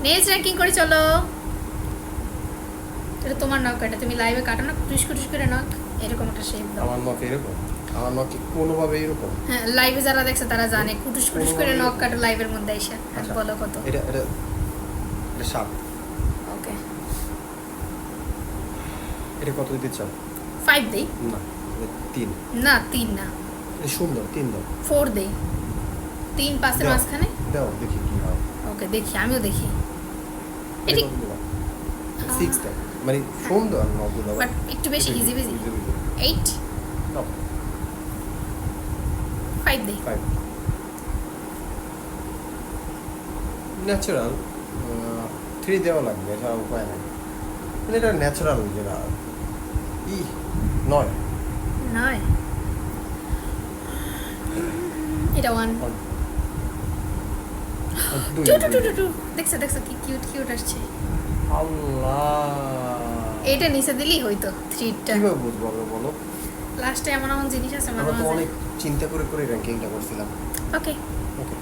Next ranking করে চলো। এটা তোমার নখ, এটা তুমি লাইভে কাটো না টুস টুস করে নখ, এরকম একটা শেপ দাও। আমার নখ এরকম? আমার নখ কি কোনোভাবে এরকম? হ্যাঁ, লাইভে যারা দেখছে তারা জানে কুটুস কুটুস করে নখ কাটো লাইভের মধ্যে এসে। আচ্ছা, বলো কত? এটা এটা এটা 7। ওকে, এটা কত দিতে চাও? 5 দেই। না, 3। না 3 না, এটা সুন্দর, 3 দাও। 4 দেই। 3 5 এর দাও। মাঝখানে। দাও দেখি কি হয়। ওকে, দেখি, আমিও দেখি। এটি 6 দাও, মানে সুন্দর নখগুলো। বাট একটু বেশি ইজি বিজি। 8 দাও 5 দেই। 5। ন্যাচারাল 3 দেওয়া লাগবে, এছাড়া উপায় নাই। মানে এটা ন্যাচারাল যেটা 9। নয়, এটা 1 two two two two two. দেখছো দেখছো কি কিউট কিউট আসছে। আল্লাহ, এটা নিচে দিলেই হইতো 3 টা। কিভাবে বুঝবো আমরা বলো? লাস্টে এমন এমন জিনিস আছে মাঝে আমরা তো মাঝে। অনেক চিন্তা করে করে র্যাঙ্কিংটা করছিলাম। ওকে, ওকে।